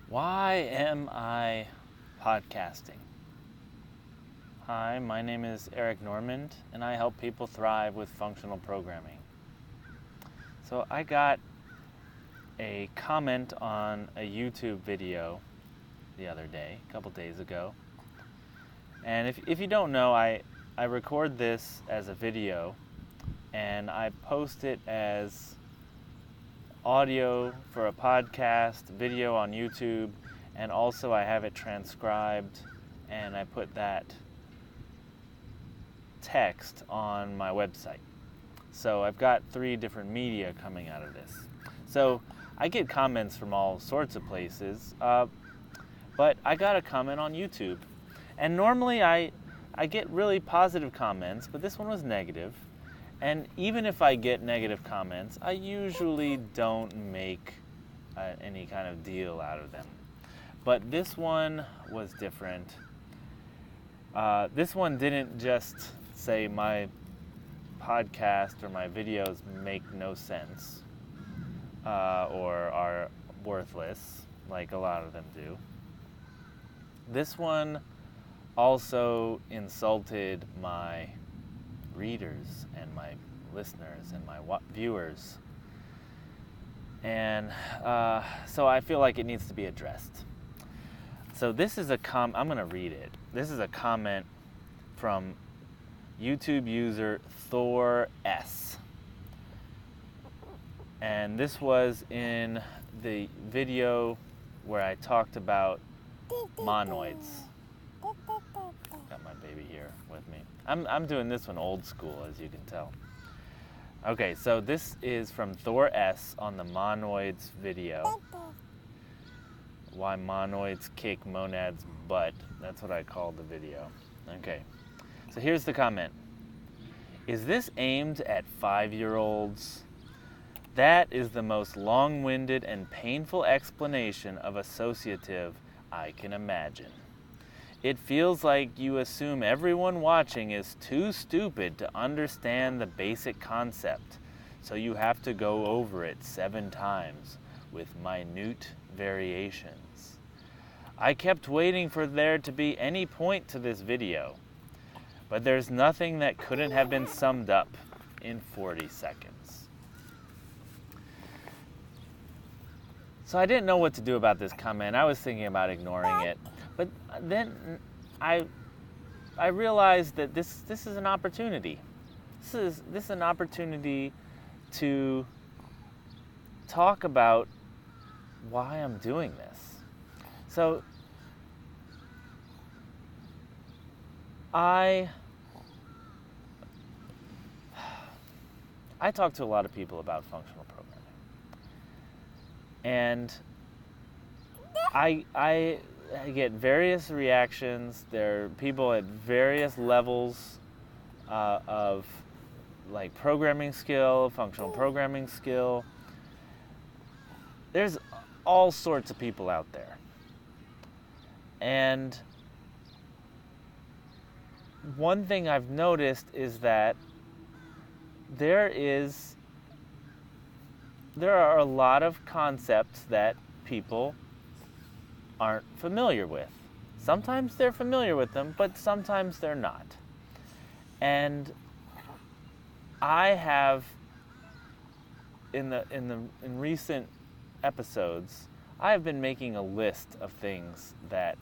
Why am I podcasting? Hi, my name is Eric Normand, and I help people thrive with functional programming. So I got a comment on a YouTube video the other day, a couple days ago. And if you don't know, I record this as a video, and I post it as audio for a podcast, video on YouTube, and also I have it transcribed and I put that text on my website. So I've got 3 different media coming out of this. So I get comments from all sorts of places, but I got a comment on YouTube. And normally I get really positive comments, but this one was negative. And even if I get negative comments, I usually don't make any kind of deal out of them. But this one was different. This one didn't just say my podcast or my videos make no sense or are worthless, like a lot of them do. This one also insulted my readers and my listeners and my viewers, and so I feel like it needs to be addressed. So this is I'm going to read it. This is a comment from YouTube user Thor S, and this was in the video where I talked about monoids. Got my baby here with me. I'm doing this one old school, as you can tell. Okay, so this is from Thor S on the monoids video. Why monoids kick monads' butt. That's what I called the video. Okay, so here's the comment. Is this aimed at 5-year-olds? That is the most long-winded and painful explanation of associative I can imagine. It feels like you assume everyone watching is too stupid to understand the basic concept, so you have to go over it 7 times with minute variations. I kept waiting for there to be any point to this video, but there's nothing that couldn't have been summed up in 40 seconds. So I didn't know what to do about this comment. I was thinking about ignoring it. But then I realized that this is an opportunity. This is an opportunity to talk about why I'm doing this. So I talk to a lot of people about functional programming, and I get various reactions. There are people at various levels of like programming skill, functional programming skill. There's all sorts of people out there. And one thing I've noticed is that there are a lot of concepts that people aren't familiar with. Sometimes they're familiar with them, but sometimes they're not. And I have in recent episodes, I have been making a list of things that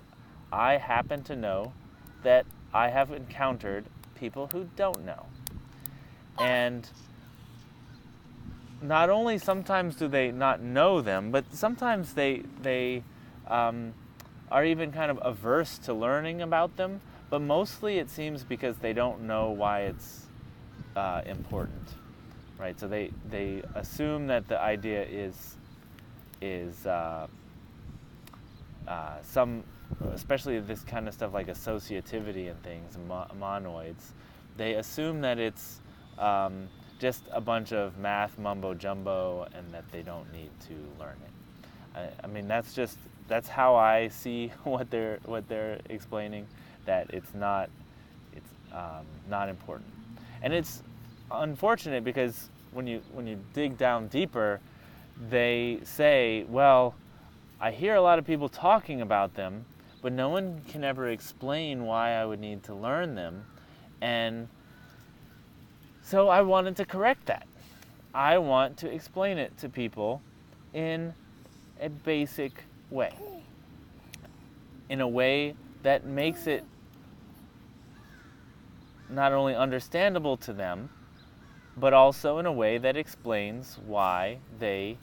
I happen to know that I have encountered people who don't know. And not only sometimes do they not know them, but sometimes they are even kind of averse to learning about them, but mostly it seems because they don't know why it's important, right? So they assume that the idea is some, especially this kind of stuff like associativity and things, monoids, they assume that it's just a bunch of math mumbo jumbo and that they don't need to learn it. I mean, that's how I see what they're explaining, that it's not important. And it's unfortunate because when you dig down deeper, they say, well, I hear a lot of people talking about them, but no one can ever explain why I would need to learn them. And so I wanted to correct that. I want to explain it to people in a basic way, in a way that makes it not only understandable to them, but also in a way that explains why they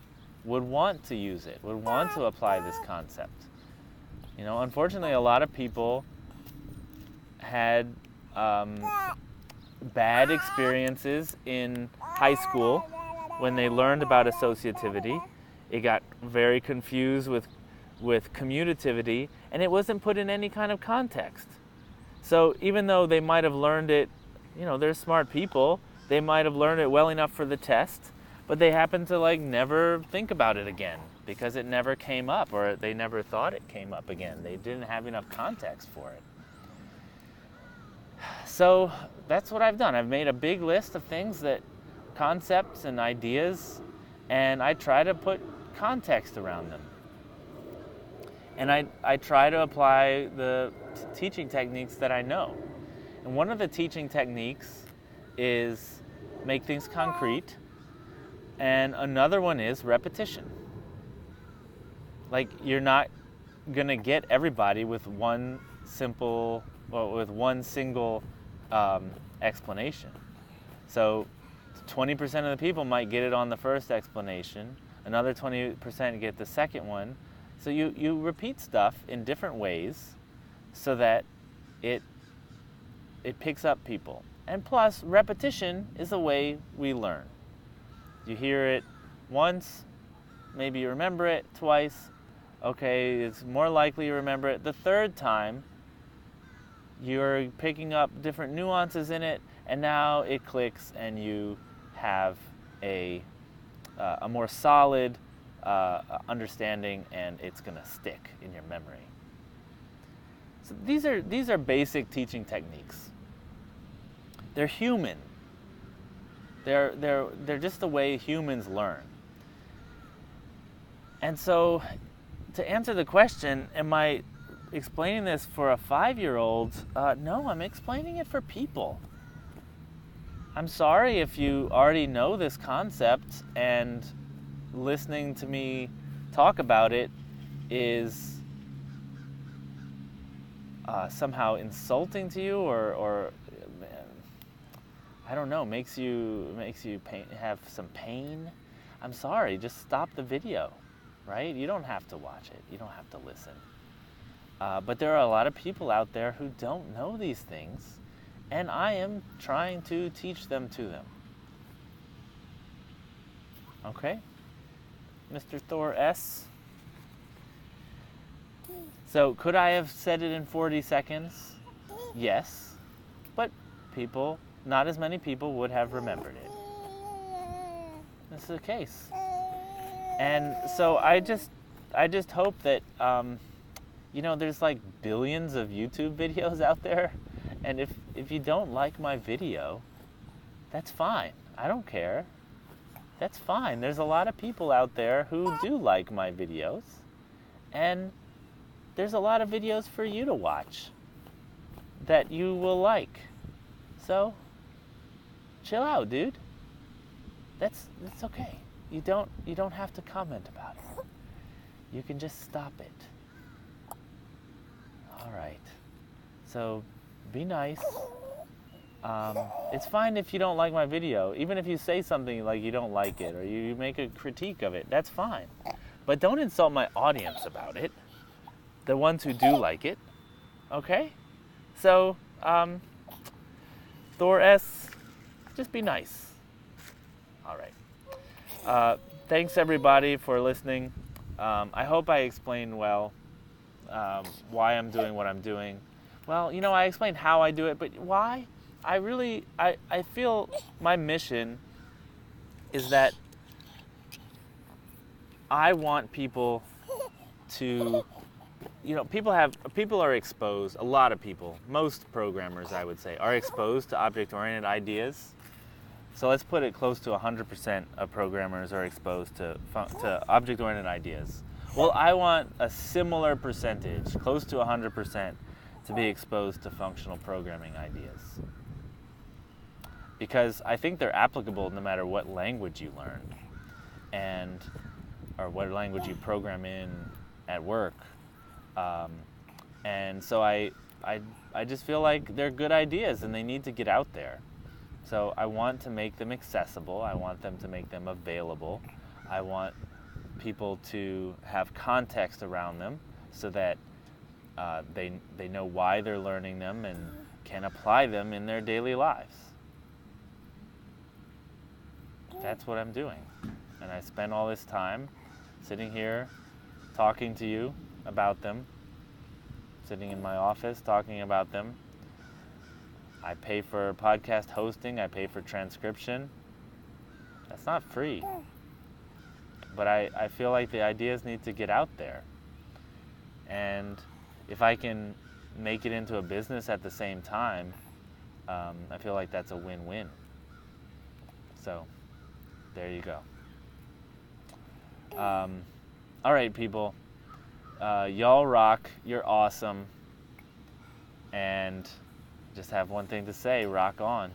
would want to use it, would want to apply this concept. You know, unfortunately, a lot of people had bad experiences in high school when they learned about associativity. It got very confused with commutativity, and it wasn't put in any kind of context. So even though they might have learned it, you know, they're smart people, they might have learned it well enough for the test, but they happen to like never think about it again because it never came up, or they never thought it came up again. They didn't have enough context for it. So that's what I've done. I've made a big list of things, that concepts and ideas, and I try to put context around them. And I try to apply the teaching techniques that I know. And one of the teaching techniques is make things concrete, and another one is repetition. Like, you're not gonna get everybody with one single explanation. So 20% of the people might get it on the first explanation, another 20% get the second one. So you repeat stuff in different ways so that it picks up people. And plus, repetition is the way we learn. You hear it once, maybe you remember it twice. Okay, it's more likely you remember it the third time. You're picking up different nuances in it, and now it clicks, and you have a more solid understanding, and it's going to stick in your memory. So these are basic teaching techniques. They're human. They're just the way humans learn. And so, to answer the question, am I explaining this for a 5-year-old? No, I'm explaining it for people. I'm sorry if you already know this concept and listening to me talk about it is somehow insulting to you, or I don't know, makes you have some pain. I'm sorry, just stop the video, right? You don't have to watch it. You don't have to listen. But there are a lot of people out there who don't know these things, and I am trying to teach them to them. Okay? Mr. Thor S. So, could I have said it in 40 seconds? Yes. But not as many people would have remembered it. This is the case. And so I just hope that, there's like billions of YouTube videos out there. And if you don't like my video, that's fine. I don't care. That's fine. There's a lot of people out there who do like my videos. And there's a lot of videos for you to watch that you will like. So, chill out, dude. That's okay. You don't have to comment about it. You can just stop it. All right. So, be nice. It's fine if you don't like my video. Even if you say something like you don't like it or you make a critique of it, that's fine. But don't insult my audience about it. The ones who do like it. Okay? So, Thor S, just be nice. All right. Thanks everybody for listening. I hope I explained well why I'm doing what I'm doing. Well, I explained how I do it, but why? I feel my mission is that I want people to, people are exposed, a lot of people, most programmers I would say, are exposed to object-oriented ideas. So let's put it close to 100% of programmers are exposed to object-oriented ideas. Well, I want a similar percentage, close to 100%, to be exposed to functional programming ideas. Because I think they're applicable no matter what language you learn, or what language you program in at work. And so I just feel like they're good ideas and they need to get out there. So I want to make them accessible. I want them to make them available. I want people to have context around them so that they know why they're learning them and can apply them in their daily lives. That's what I'm doing. And I spend all this time sitting here talking to you about them, sitting in my office talking about them. I pay for podcast hosting, I pay for transcription. That's not free. But I feel like the ideas need to get out there. And if I can make it into a business at the same time, I feel like that's a win-win. So, there you go. All right, people. Y'all rock. You're awesome. And just have one thing to say, rock on.